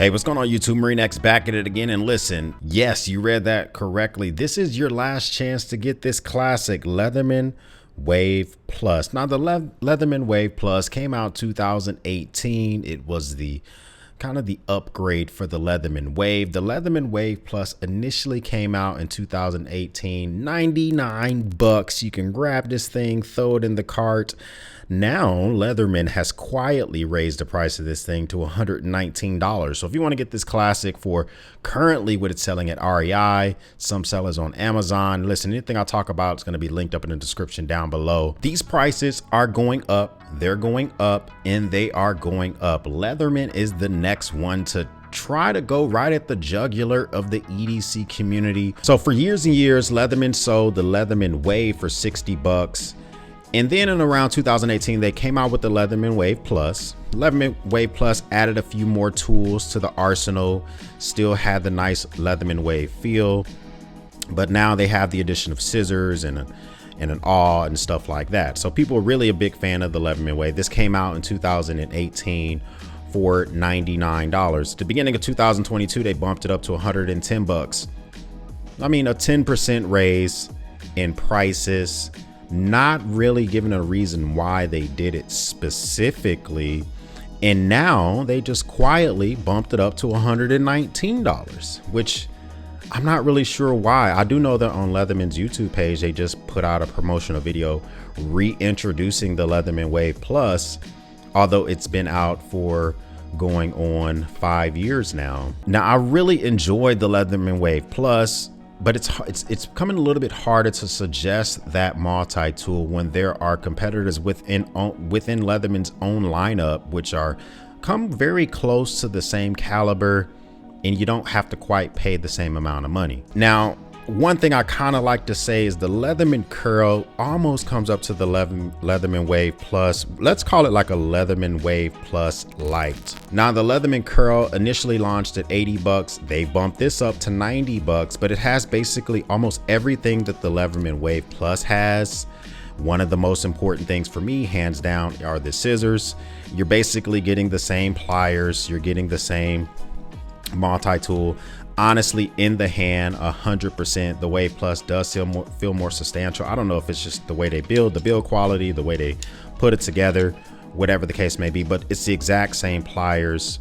Hey, what's going on YouTube? Marine X back at it again. And listen, yes, you read that correctly. This is your last chance to get this classic Leatherman Wave Plus. Now the Leatherman Wave Plus came out 2018. It was the kind of the upgrade for the Leatherman Wave. The Leatherman Wave Plus initially came out in 2018, 99 bucks. You can grab this thing, throw it in the cart. Now Leatherman has quietly raised the price of this thing to $119. So if you want to get this classic for currently what it's selling at REI, some sellers on Amazon, listen, anything I talk about is going to be linked up in the description down below. These prices are going up, they're going up, and they are going up. Leatherman is the next one to try to go right at the jugular of the EDC community. So for years and years, Leatherman sold the Leatherman Wave for 60 bucks. And then in around 2018, they came out with the Leatherman Wave Plus. Leatherman Wave Plus added a few more tools to the arsenal, still had the nice Leatherman Wave feel, but now they have the addition of scissors and an awl and stuff like that. So people are really a big fan of the Leatherman Wave. This came out in 2018 for $99. At the beginning of 2022, they bumped it up to 110 bucks. I mean, a 10% raise in prices. Not really given a reason why they did it specifically. And now they just quietly bumped it up to $119, which I'm not really sure why. I do know that on Leatherman's YouTube page, they just put out a promotional video reintroducing the Leatherman Wave Plus, although it's been out for going on 5 years now. Now, I really enjoyed the Leatherman Wave Plus, but it's coming a little bit harder to suggest that multi-tool when there are competitors within Leatherman's own lineup, which come very close to the same caliber, and you don't have to quite pay the same amount of money. Now, one thing I kind of like to say is the Leatherman Curl almost comes up to the Leatherman Wave Plus. Let's call it like a Leatherman Wave Plus Light. Now the Leatherman Curl initially launched at 80 bucks. They bumped this up to 90 bucks, but it has basically almost everything that the Leatherman Wave Plus has. One of the most important things for me, hands down, are the scissors. You're basically getting the same pliers. You're getting the same multi-tool. Honestly, in the hand, 100%, the Wave Plus does feel more substantial. I don't know if it's just the way they build, the build quality, the way they put it together, whatever the case may be, but it's the exact same pliers.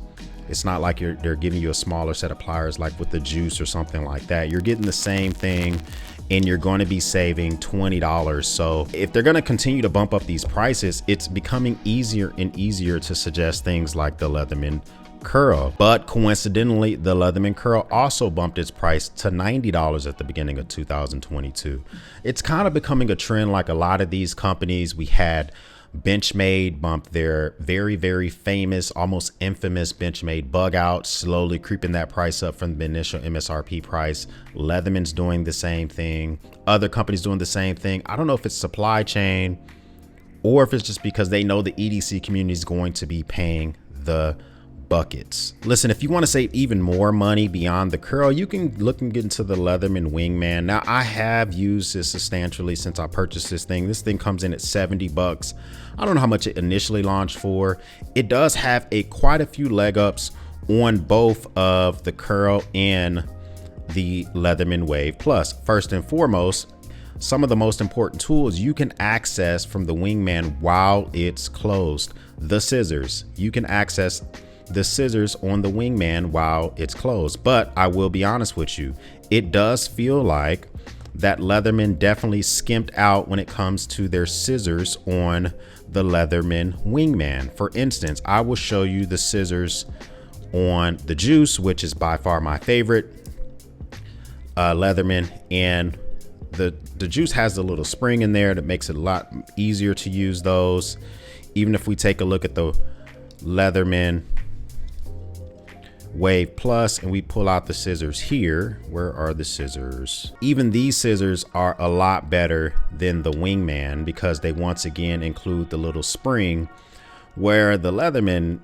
It's not like they're giving you a smaller set of pliers like with the Juice or something like that. You're getting the same thing, and you're going to be saving $20. So if they're going to continue to bump up these prices, it's becoming easier and easier to suggest things like the Leatherman Curl. But coincidentally, the Leatherman Curl also bumped its price to $90 at the beginning of 2022. It's kind of becoming a trend like a lot of these companies. We had Benchmade bump their very, very famous, almost infamous Benchmade bug out, slowly creeping that price up from the initial MSRP price. Leatherman's doing the same thing. Other companies doing the same thing. I don't know if it's supply chain or if it's just because they know the EDC community is going to be paying the buckets. Listen, if you want to save even more money beyond the Curl, you can look and get into the Leatherman Wingman. Now, I have used this substantially since I purchased this thing. This thing comes in at 70 bucks. I don't know how much it initially launched for. It does have quite a few leg ups on both of the Curl and the Leatherman Wave Plus. First and foremost, some of the most important tools you can access from the Wingman while it's closed. The scissors, you can access the scissors on the Wingman while it's closed. But I will be honest with you, it does feel like that Leatherman definitely skimped out when it comes to their scissors on the Leatherman Wingman. For instance, I will show you the scissors on the Juice, which is by far my favorite Leatherman, and the Juice has a little spring in there that makes it a lot easier to use those. Even if we take a look at the Leatherman Wave Plus and we pull out the scissors here, where are the scissors? Even these scissors are a lot better than the Wingman because they once again include the little spring, where the Leatherman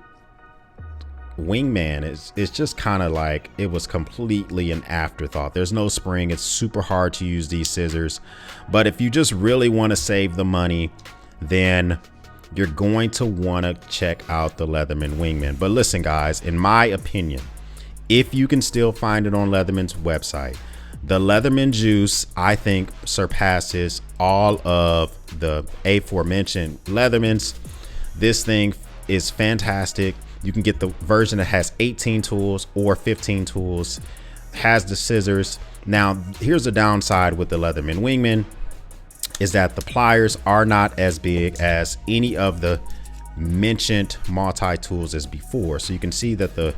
Wingman is just kind of like, it was completely an afterthought. There's no spring. It's super hard to use these scissors. But if you just really want to save the money, then you're going to want to check out the Leatherman Wingman. But listen, guys, in my opinion, if you can still find it on Leatherman's website. The Leatherman juice, I think, surpasses all of the aforementioned Leathermans. This thing is fantastic. You can get the version that has 18 tools or 15 tools, has the scissors. Now, here's the downside with the Leatherman Wingman, is that the pliers are not as big as any of the mentioned multi-tools as before. So you can see that the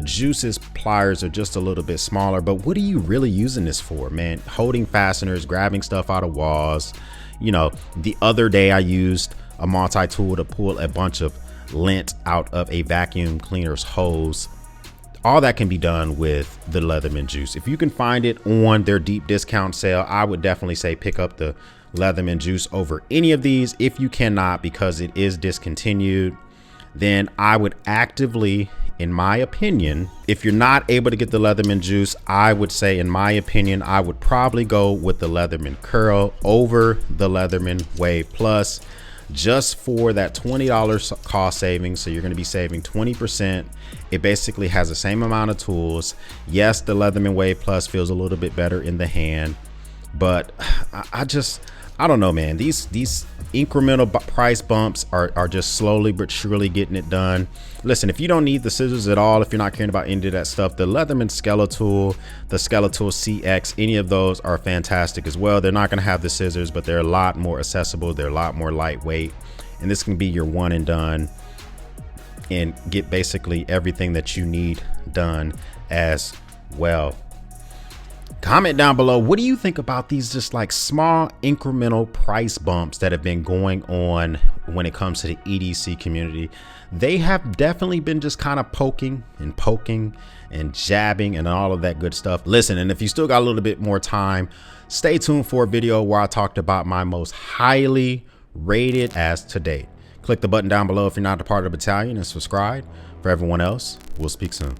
juice's pliers are just a little bit smaller. But what are you really using this for, man? Holding fasteners, grabbing stuff out of walls. The other day I used a multi-tool to pull a bunch of lint out of a vacuum cleaner's hose. All that can be done with the Leatherman juice. If you can find it on their deep discount sale, I would definitely say pick up the Leatherman juice over any of these. If you cannot, because it is discontinued, then I would actively, in my opinion, if you're not able to get the Leatherman juice, I would say, in my opinion, I would probably go with the Leatherman Curl over the Leatherman Wave Plus, just for that $20 cost savings. So you're going to be saving 20%. It basically has the same amount of tools. Yes, the Leatherman Wave Plus feels a little bit better in the hand, but I don't know, man. These incremental price bumps are just slowly but surely getting it done. Listen, if you don't need the scissors at all, if you're not caring about any of that stuff, the Leatherman Skeletal, the Skeletal CX, any of those are fantastic as well. They're not going to have the scissors, but they're a lot more accessible. They're a lot more lightweight, and this can be your one and done and get basically everything that you need done as well. Comment down below, what do you think about these just like small incremental price bumps that have been going on when it comes to the EDC community? They have definitely been just kind of poking and jabbing and all of that good stuff. Listen, and if you still got a little bit more time, stay tuned for a video where I talked about my most highly rated as to date. Click the button down below if you're not a part of the battalion, and subscribe. For everyone else, we'll speak soon.